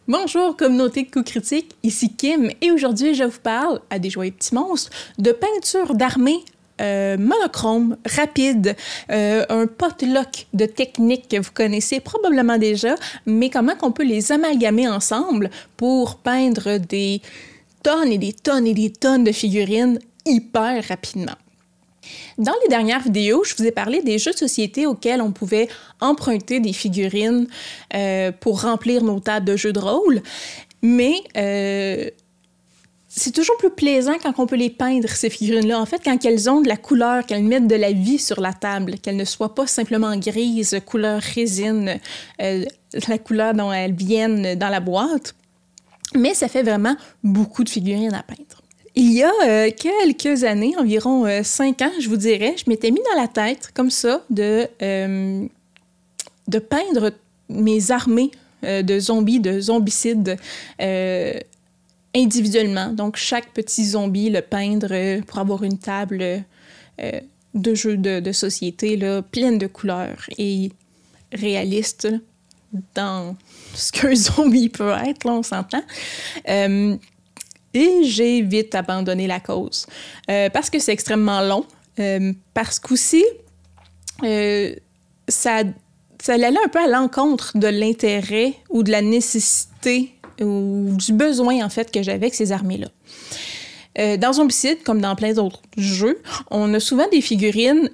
Bonjour communauté de coups critiques, ici Kim et aujourd'hui je vous parle, à des joyeux petits monstres, de peinture d'armée monochrome, rapide, un potluck de techniques que vous connaissez probablement déjà, mais comment on peut les amalgamer ensemble pour peindre des tonnes et des tonnes et des tonnes de figurines hyper rapidement. Dans les dernières vidéos, je vous ai parlé des jeux de société auxquels on pouvait emprunter des figurines pour remplir nos tables de jeux de rôle, mais c'est toujours plus plaisant quand on peut les peindre, ces figurines-là. En fait, quand elles ont de la couleur, qu'elles mettent de la vie sur la table, qu'elles ne soient pas simplement grises, couleur résine, la couleur dont elles viennent dans la boîte. Mais ça fait vraiment beaucoup de figurines à peindre. Il y a quelques années, environ 5 ans, je vous dirais, je m'étais mis dans la tête, comme ça, de peindre mes armées de zombies, de zombicides individuellement. Donc, chaque petit zombie, le peindre pour avoir une table de jeu de société là, pleine de couleurs et réaliste dans ce qu'un zombie peut être, là, on s'entend. Et j'ai vite abandonné la cause. Parce que c'est extrêmement long. Parce qu'aussi, ça allait un peu à l'encontre de l'intérêt ou de la nécessité ou du besoin, en fait, que j'avais avec ces armées-là. Dans Zombicide, comme dans plein d'autres jeux, on a souvent des figurines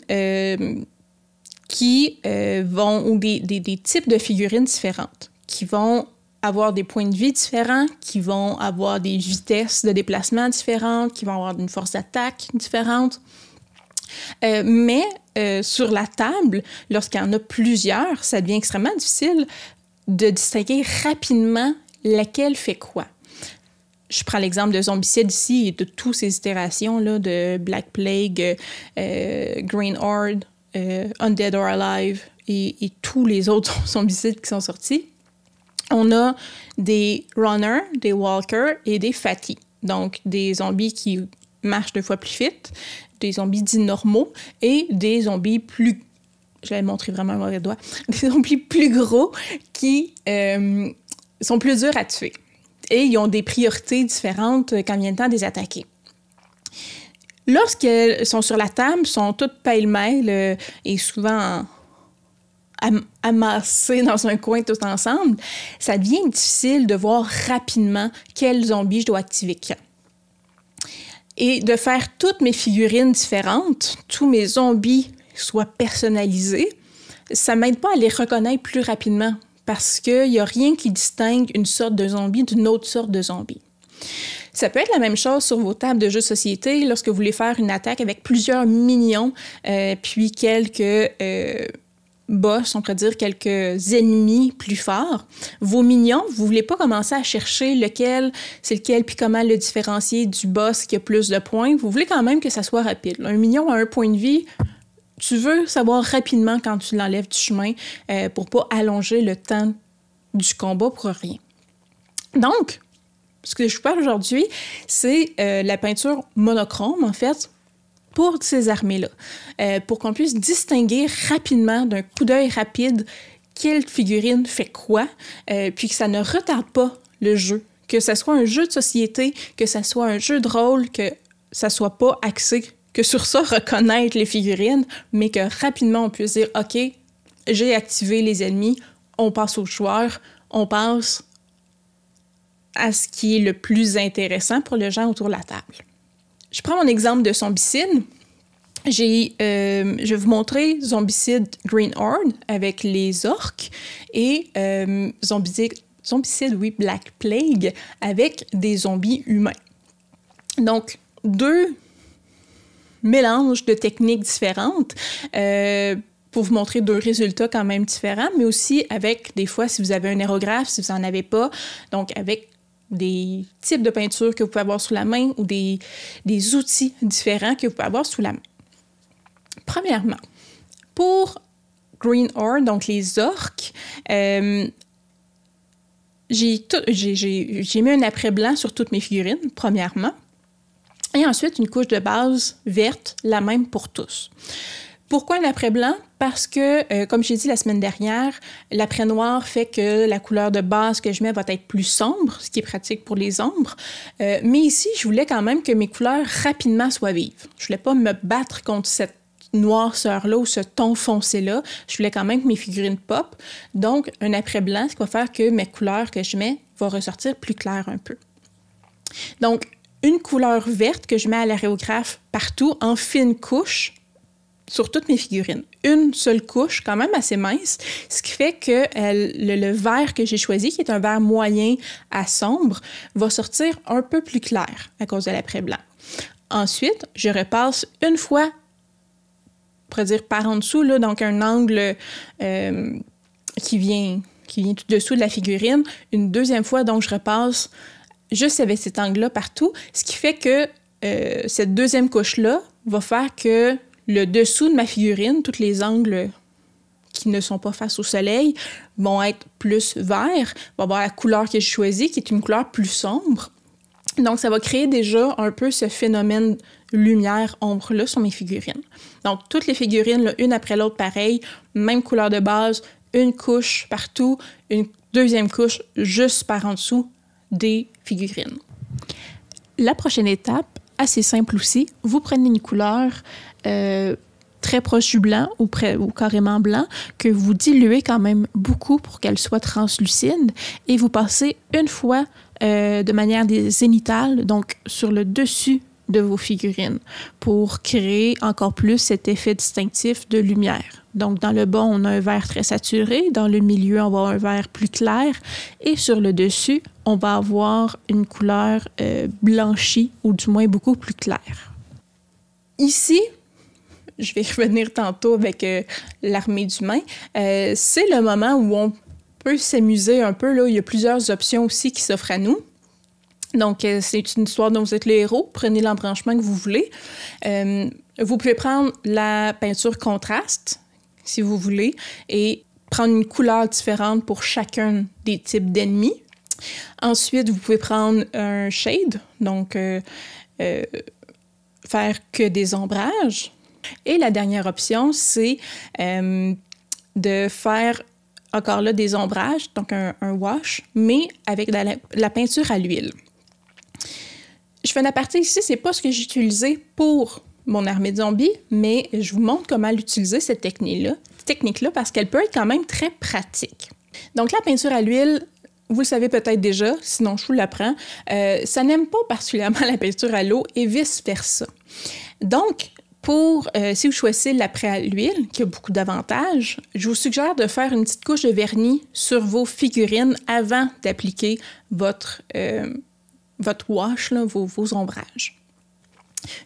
qui vont... ou des types de figurines différentes qui vont avoir des points de vie différents, qui vont avoir des vitesses de déplacement différentes, qui vont avoir une force d'attaque différente. Mais sur la table, lorsqu'il y en a plusieurs, ça devient extrêmement difficile de distinguer rapidement laquelle fait quoi. Je prends l'exemple de Zombicide ici et de toutes ces itérations là, de Black Plague, Green Horde, Undead or Alive et tous les autres zombicides qui sont sortis. On a des runners, des walkers et des fatties. Donc, des zombies qui marchent 2 fois plus vite, des zombies dits normaux et des zombies plus... Je vais montrer vraiment un mauvais doigt. Des zombies plus gros qui sont plus durs à tuer. Et ils ont des priorités différentes quand vient le temps de les attaquer. Lorsqu'elles sont sur la table, sont toutes pêle-mêle et souvent amassés dans un coin tout ensemble, ça devient difficile de voir rapidement quel zombie je dois activer quand. Et de faire toutes mes figurines différentes, tous mes zombies soient personnalisés, ça m'aide pas à les reconnaître plus rapidement parce qu'il n'y a rien qui distingue une sorte de zombie d'une autre sorte de zombie. Ça peut être la même chose sur vos tables de jeux de société lorsque vous voulez faire une attaque avec plusieurs minions, puis quelques... boss, on pourrait dire quelques ennemis plus forts. Vos minions, vous voulez pas commencer à chercher lequel, c'est lequel, puis comment le différencier du boss qui a plus de points. Vous voulez quand même que ça soit rapide. Un minion a 1 point de vie, tu veux savoir rapidement quand tu l'enlèves du chemin pour pas allonger le temps du combat pour rien. Donc, ce que je vous parle aujourd'hui, c'est la peinture monochrome, en fait, pour ces armées-là, pour qu'on puisse distinguer rapidement, d'un coup d'œil rapide, quelle figurine fait quoi, puis que ça ne retarde pas le jeu. Que ça soit un jeu de société, que ça soit un jeu de rôle, que ça soit pas axé que sur ça, reconnaître les figurines, mais que rapidement on puisse dire « OK, j'ai activé les ennemis, on passe aux joueurs, on passe à ce qui est le plus intéressant pour les gens autour de la table. » Je prends mon exemple de Zombicide. Je vais vous montrer Zombicide Green Horde avec les orques et Zombicide, oui, Black Plague avec des zombies humains. Donc, 2 mélanges de techniques différentes pour vous montrer 2 résultats quand même différents, mais aussi avec, des fois, si vous avez un aérographe, si vous n'en avez pas, donc avec des types de peinture que vous pouvez avoir sous la main ou des outils différents que vous pouvez avoir sous la main. Premièrement, pour Green Horde, donc les orques, j'ai mis un après blanc sur toutes mes figurines, premièrement, et ensuite une couche de base verte, la même pour tous. Pourquoi un après blanc? parce que, comme j'ai dit la semaine dernière, l'après-noir fait que la couleur de base que je mets va être plus sombre, ce qui est pratique pour les ombres. Mais ici, je voulais quand même que mes couleurs rapidement soient vives. Je voulais pas me battre contre cette noirceur-là ou ce ton foncé-là. Je voulais quand même que mes figurines pop. Donc, un après-blanc, ce qui va faire que mes couleurs que je mets vont ressortir plus claires un peu. Donc, une couleur verte que je mets à l'aréographe partout en fine couche sur toutes mes figurines. Une seule couche, quand même assez mince, ce qui fait que le vert que j'ai choisi, qui est un vert moyen à sombre, va sortir un peu plus clair à cause de l'après-blanc. Ensuite, je repasse une fois, on pourrait dire par en dessous, là, donc un angle qui vient tout dessous de la figurine. Une deuxième fois, donc je repasse juste avec cet angle-là partout, ce qui fait que cette deuxième couche-là va faire que le dessous de ma figurine, tous les angles qui ne sont pas face au soleil, vont être plus verts, va avoir la couleur que j'ai choisie, qui est une couleur plus sombre. Donc, ça va créer déjà un peu ce phénomène lumière-ombre-là sur mes figurines. Donc, toutes les figurines, là, une après l'autre, pareil, même couleur de base, une couche partout, une deuxième couche juste par en dessous des figurines. La prochaine étape, assez simple aussi, vous prenez une couleur très proche du blanc ou carrément blanc, que vous diluez quand même beaucoup pour qu'elle soit translucide et vous passez une fois de manière zénitale, donc sur le dessus de vos figurines, pour créer encore plus cet effet distinctif de lumière. Donc, dans le bas, on a un vert très saturé. Dans le milieu, on va avoir un vert plus clair. Et sur le dessus, on va avoir une couleur blanchie, ou du moins beaucoup plus claire. Ici, je vais revenir tantôt avec l'armée d'humains, c'est le moment où on peut s'amuser un peu. Là. Il y a plusieurs options aussi qui s'offrent à nous. Donc, c'est une histoire dont vous êtes le héros. Prenez l'embranchement que vous voulez. Vous pouvez prendre la peinture contraste, si vous voulez, et prendre une couleur différente pour chacun des types d'ennemis. Ensuite, vous pouvez prendre un shade, donc faire que des ombrages. Et la dernière option, c'est de faire encore là des ombrages, donc un wash, mais avec de la peinture à l'huile. Je fais un aparté ici, c'est pas ce que j'ai utilisé pour mon armée de zombies, mais je vous montre comment l'utiliser, cette technique-là, parce qu'elle peut être quand même très pratique. Donc, la peinture à l'huile, vous le savez peut-être déjà, sinon je vous l'apprends, ça n'aime pas particulièrement la peinture à l'eau et vice-versa. Donc, si vous choisissez l'après à l'huile, qui a beaucoup d'avantages, je vous suggère de faire une petite couche de vernis sur vos figurines avant d'appliquer votre wash, là, vos ombrages.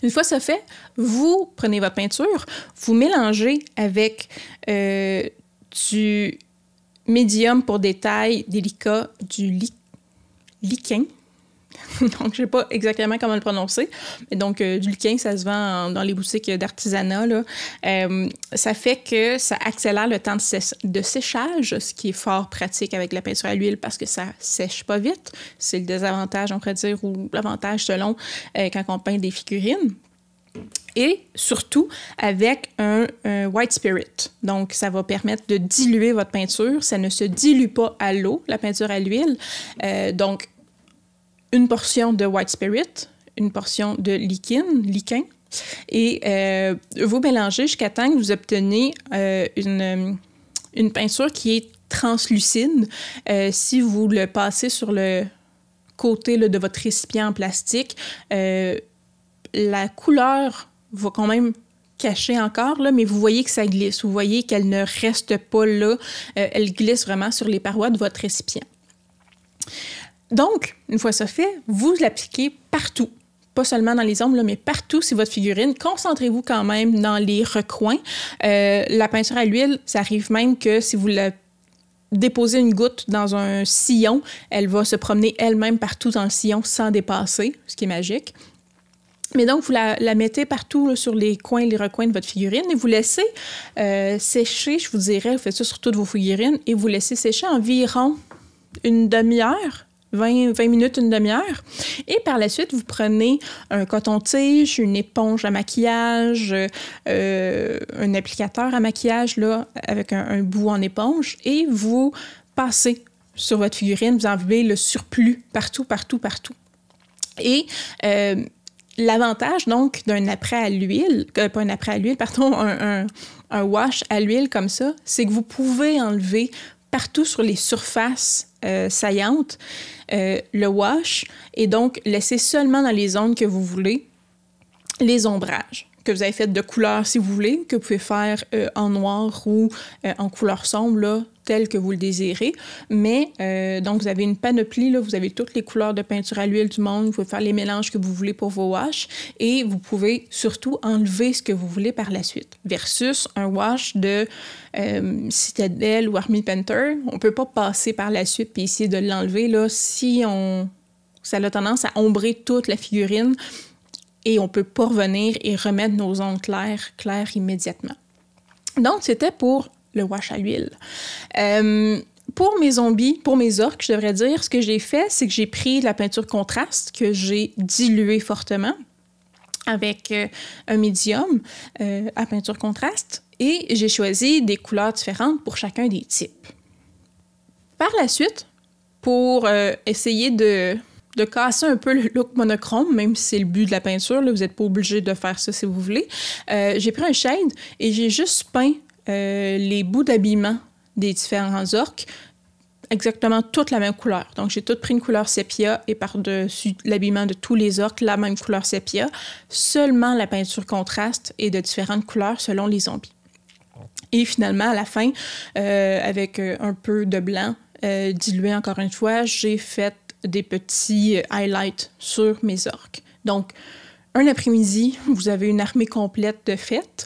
Une fois ça fait, vous prenez votre peinture, vous mélangez avec du médium pour détail délicat, du liquin. Donc, je ne sais pas exactement comment le prononcer. Mais donc, du liquin, ça se vend dans les boutiques d'artisanat, là. Ça fait que ça accélère le temps de séchage, ce qui est fort pratique avec la peinture à l'huile parce que ça ne sèche pas vite. C'est le désavantage, on pourrait dire, ou l'avantage selon quand on peint des figurines. Et surtout avec un white spirit. Donc, ça va permettre de diluer votre peinture. Ça ne se dilue pas à l'eau, la peinture à l'huile. Donc, une portion de white spirit, une portion de liquin, et vous mélangez jusqu'à temps que vous obtenez une peinture qui est translucide. Si vous le passez sur le côté là, de votre récipient en plastique, la couleur va quand même cacher encore, là, mais vous voyez que ça glisse. Vous voyez qu'elle ne reste pas là. Elle glisse vraiment sur les parois de votre récipient. Donc, une fois ça fait, vous l'appliquez partout. Pas seulement dans les ombres, là, mais partout, c'est votre figurine. Concentrez-vous quand même dans les recoins. La peinture à l'huile, ça arrive même que si vous la déposez une goutte dans un sillon, elle va se promener elle-même partout dans le sillon sans dépasser, ce qui est magique. Mais donc, vous la mettez partout là, sur les coins, les recoins de votre figurine et vous laissez sécher, je vous dirais, vous faites ça sur toutes vos figurines, et vous laissez sécher environ une demi-heure 20 minutes, une demi-heure. Et par la suite, vous prenez un coton-tige, une éponge à maquillage, un applicateur à maquillage là, avec un bout en éponge et vous passez sur votre figurine, vous enlevez le surplus partout. Et l'avantage donc d'un après à l'huile, pas un après à l'huile, pardon, un wash à l'huile comme ça, c'est que vous pouvez enlever partout sur les surfaces saillantes le wash et donc laisser seulement dans les zones que vous voulez les ombrages que vous avez fait de couleur si vous voulez, que vous pouvez faire en noir ou en couleur sombre, là, tel que vous le désirez. Mais donc, vous avez une panoplie, là, vous avez toutes les couleurs de peinture à l'huile du monde, vous pouvez faire les mélanges que vous voulez pour vos washes et vous pouvez surtout enlever ce que vous voulez par la suite. Versus un wash de Citadel ou Army Painter, on ne peut pas passer par la suite puis essayer de l'enlever. Là, ça a tendance à ombrer toute la figurine. Et on ne peut pas revenir et remettre nos zones claires immédiatement. Donc, c'était pour le wash à l'huile. Pour mes zombies, pour mes orques, je devrais dire, ce que j'ai fait, c'est que j'ai pris de la peinture contraste que j'ai diluée fortement avec un médium à peinture contraste et j'ai choisi des couleurs différentes pour chacun des types. Par la suite, pour essayer de casser un peu le look monochrome, même si c'est le but de la peinture, là, vous n'êtes pas obligé de faire ça si vous voulez. J'ai pris un shade et j'ai juste peint les bouts d'habillement des différents orques exactement toute la même couleur. Donc, j'ai tout pris une couleur sépia et par-dessus l'habillement de tous les orques, la même couleur sépia. Seulement la peinture contraste est de différentes couleurs selon les zombies. Et finalement, à la fin, avec un peu de blanc dilué encore une fois, j'ai fait des petits highlights sur mes orques. Donc, un après-midi, vous avez une armée complète de fêtes.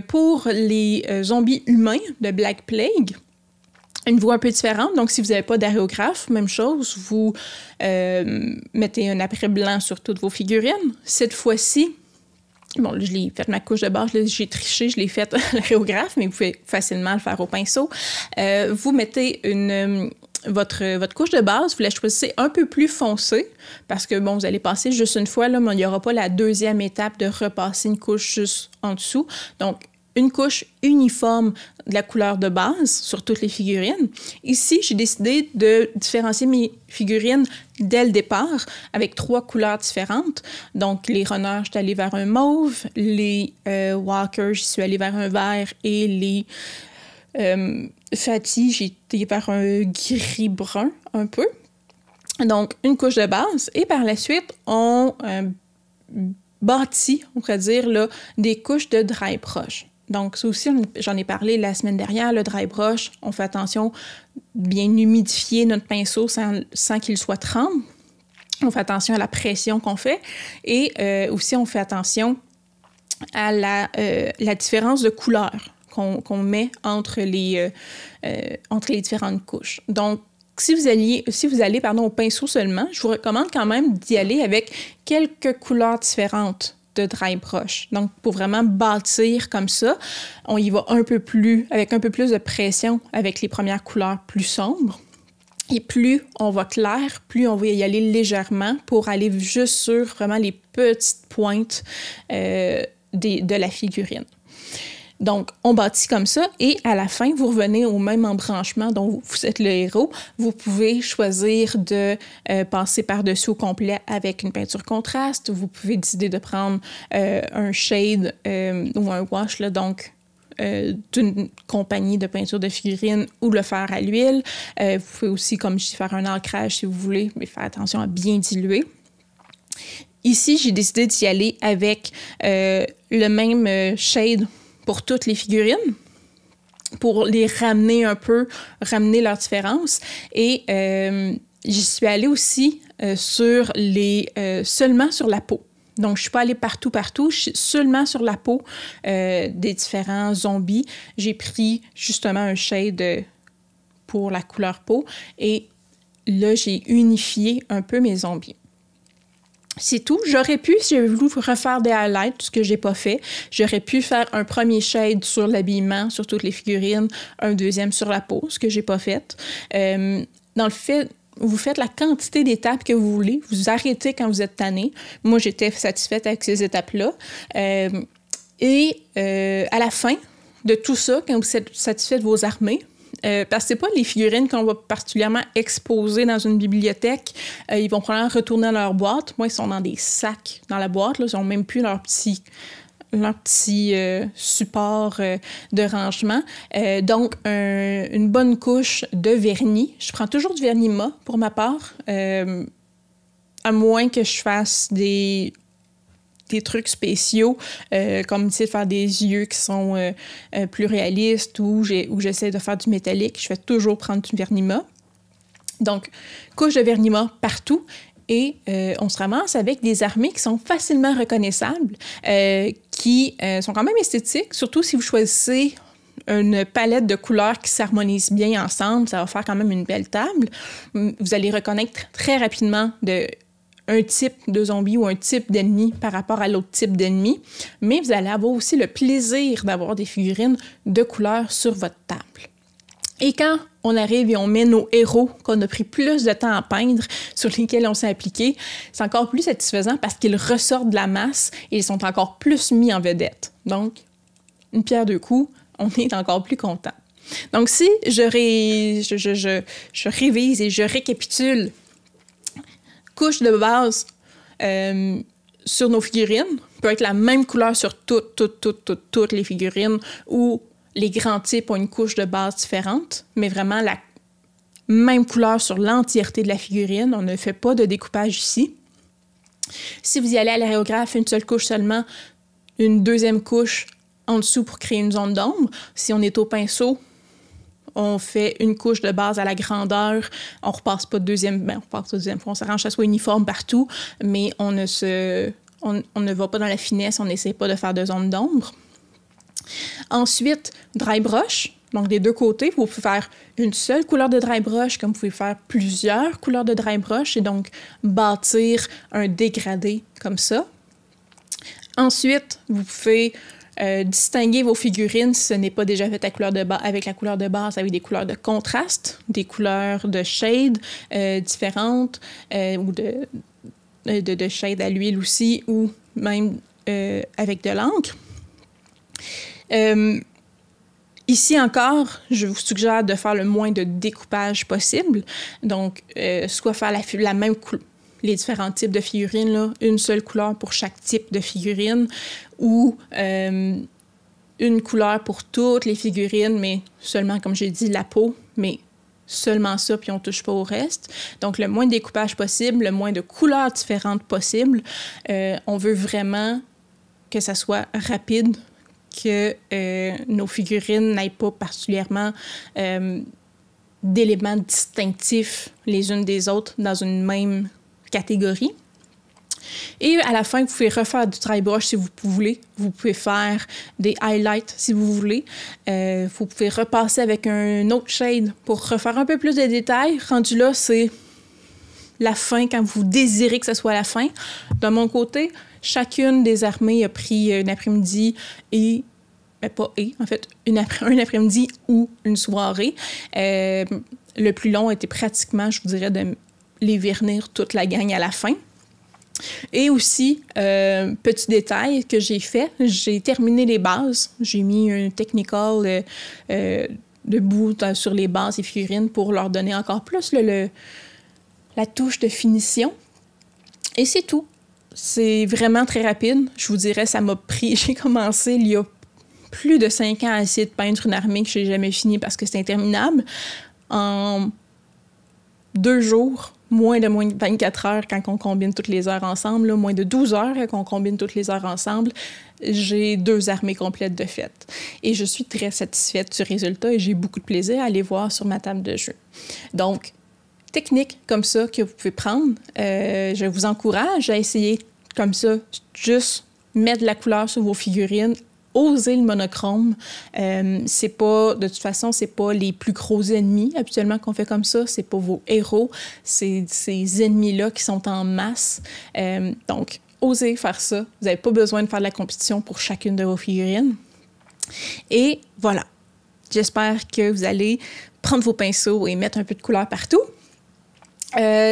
Pour les zombies humains de Black Plague, une voie un peu différente. Donc, si vous n'avez pas d'aréographe, même chose, vous mettez un après blanc sur toutes vos figurines. Cette fois-ci, bon, je l'ai fait ma couche de base, là, j'ai triché, je l'ai faite à l'aréographe, mais vous pouvez facilement le faire au pinceau. Vous mettez votre couche de base, vous la choisissez un peu plus foncée parce que, bon, vous allez passer juste une fois, là, mais il n'y aura pas la deuxième étape de repasser une couche juste en dessous. Donc, une couche uniforme de la couleur de base sur toutes les figurines. Ici, j'ai décidé de différencier mes figurines dès le départ avec 3 couleurs différentes. Donc, les runners, je suis allée vers un mauve, les walkers, je suis allée vers un vert et les Fatty, j'ai été vers un gris-brun un peu. Donc, une couche de base. Et par la suite, on bâtit, on pourrait dire, là, des couches de dry brush. Donc, ça aussi, j'en ai parlé la semaine dernière, le dry brush, on fait attention de bien humidifier notre pinceau sans qu'il soit tremble. On fait attention à la pression qu'on fait. Et aussi, on fait attention à la différence de couleur qu'on met entre les différentes couches. Donc, si vous allez au pinceau seulement, je vous recommande quand même d'y aller avec quelques couleurs différentes de dry brush. Donc, pour vraiment bâtir comme ça, on y va avec un peu plus de pression avec les premières couleurs plus sombres. Et plus on va clair, plus on va y aller légèrement pour aller juste sur vraiment les petites pointes de la figurine. Donc, on bâtit comme ça et à la fin, vous revenez au même embranchement dont vous êtes le héros. Vous pouvez choisir de passer par-dessus au complet avec une peinture contraste. Vous pouvez décider de prendre un shade ou un wash, là, donc d'une compagnie de peinture de figurines ou le faire à l'huile. Vous pouvez aussi, comme je dis, faire un ancrage si vous voulez, mais faire attention à bien diluer. Ici, j'ai décidé d'y aller avec le même shade pour toutes les figurines, pour les ramener un peu, ramener leur différence. Et j'y suis allée aussi seulement sur la peau. Donc, je ne suis pas allée partout, je suis seulement sur la peau des différents zombies. J'ai pris justement un shade pour la couleur peau et là, j'ai unifié un peu mes zombies. C'est tout. J'aurais pu, si j'avais voulu refaire des highlights, ce que j'ai pas fait, j'aurais pu faire un premier shade sur l'habillement, sur toutes les figurines, un deuxième sur la peau, ce que j'ai pas fait. Dans le fait, vous faites la quantité d'étapes que vous voulez. Vous arrêtez quand vous êtes tanné. Moi, j'étais satisfaite avec ces étapes-là. À la fin de tout ça, quand vous êtes satisfait de vos armées, parce que c'est pas les figurines qu'on va particulièrement exposer dans une bibliothèque. Ils vont probablement retourner dans leur boîte. Moi, ils sont dans des sacs dans la boîte. Là. Ils n'ont même plus leur petit support de rangement. Donc, une bonne couche de vernis. Je prends toujours du vernis mat pour ma part, à moins que je fasse des trucs spéciaux, comme de faire des yeux qui sont plus réalistes ou j'essaie de faire du métallique. Je vais toujours prendre du vernis mat. Donc, couche de vernis mat partout. Et on se ramasse avec des armées qui sont facilement reconnaissables, qui sont quand même esthétiques, surtout si vous choisissez une palette de couleurs qui s'harmonisent bien ensemble. Ça va faire quand même une belle table. Vous allez reconnaître très rapidement un type de zombie ou un type d'ennemi par rapport à l'autre type d'ennemi. Mais vous allez avoir aussi le plaisir d'avoir des figurines de couleurs sur votre table. Et quand on arrive et on met nos héros qu'on a pris plus de temps à peindre, sur lesquels on s'est appliqué, c'est encore plus satisfaisant parce qu'ils ressortent de la masse et ils sont encore plus mis en vedette. Donc, une pierre deux coups, on est encore plus content. Donc, si je révise et je récapitule, couche de base sur nos figurines peut être la même couleur sur toutes les figurines ou les grands types ont une couche de base différente, mais vraiment la même couleur sur l'entièreté de la figurine. On ne fait pas de découpage ici. Si vous y allez à l'aérographe, une seule couche seulement, une deuxième couche en dessous pour créer une zone d'ombre. Si on est au pinceau, on fait une couche de base à la grandeur. On repasse pas de deuxième fois. On s'arrange que ça soit uniforme partout, mais on ne va pas dans la finesse, on n'essaie pas de faire de zone d'ombre. Ensuite, dry brush. Donc, des deux côtés, vous pouvez faire une seule couleur de dry brush, comme vous pouvez faire plusieurs couleurs de dry brush et donc bâtir un dégradé comme ça. Ensuite, vous pouvez distinguer vos figurines si ce n'est pas déjà fait avec la couleur de base, avec des couleurs de contraste, des couleurs de shade différentes ou de shade à l'huile aussi, ou même avec de l'encre. Ici encore, je vous suggère de faire le moins de découpage possible. Donc, soit faire la même couleur, les différents types de figurines, là, une seule couleur pour chaque type de figurine, ou une couleur pour toutes les figurines, mais seulement, comme j'ai dit, la peau, mais seulement ça, puis on ne touche pas au reste. Donc, le moins de découpage possible, le moins de couleurs différentes possible. On veut vraiment que ça soit rapide, que nos figurines n'aient pas particulièrement d'éléments distinctifs les unes des autres dans une même catégorie. Et à la fin, vous pouvez refaire du dry brush si vous voulez. Vous pouvez faire des highlights si vous voulez. Vous pouvez repasser avec un autre shade pour refaire un peu plus de détails. Rendu là, c'est la fin quand vous désirez que ce soit la fin. De mon côté, chacune des armées a pris un après-midi un après-midi ou une soirée. Le plus long était pratiquement, je vous dirais, de les vernir toute la gang à la fin. Et aussi, petit détail que j'ai fait, j'ai terminé les bases. J'ai mis un technical debout sur les bases et figurines pour leur donner encore plus la touche de finition. Et c'est tout. C'est vraiment très rapide. Je vous dirais, ça m'a pris... J'ai commencé il y a plus de 5 ans à essayer de peindre une armée que je n'ai jamais fini parce que c'est interminable. En 2 jours, moins de 24 heures quand on combine toutes les heures ensemble, là, moins de 12 heures quand on combine toutes les heures ensemble, j'ai 2 armées complètes de faites. Et je suis très satisfaite du résultat et j'ai beaucoup de plaisir à aller voir sur ma table de jeu. Donc, technique comme ça que vous pouvez prendre, je vous encourage à essayer comme ça, juste mettre de la couleur sur vos figurines, oser le monochrome. C'est pas, de toute façon, c'est pas les plus gros ennemis habituellement qu'on fait comme ça, c'est pas vos héros, c'est ces ennemis-là qui sont en masse. Donc, osez faire ça. Vous n'avez pas besoin de faire de la compétition pour chacune de vos figurines. Et voilà. J'espère que vous allez prendre vos pinceaux et mettre un peu de couleur partout.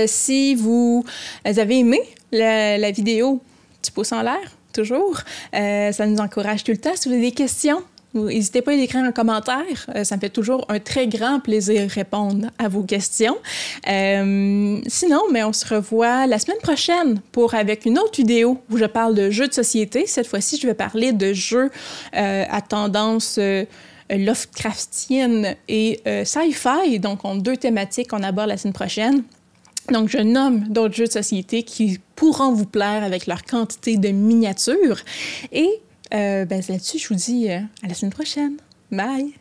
Si vous avez aimé la vidéo, petit pouce en l'air, toujours. Ça nous encourage tout le temps. Si vous avez des questions, n'hésitez pas à les écrire en commentaire. Ça me fait toujours un très grand plaisir de répondre à vos questions. Sinon, mais on se revoit la semaine prochaine avec une autre vidéo où je parle de jeux de société. Cette fois-ci, je vais parler de jeux à tendance Lovecraftienne et sci-fi. Donc, on a 2 thématiques qu'on aborde la semaine prochaine. Donc, je nomme d'autres jeux de société qui pourront vous plaire avec leur quantité de miniatures. Et là-dessus, je vous dis à la semaine prochaine. Bye!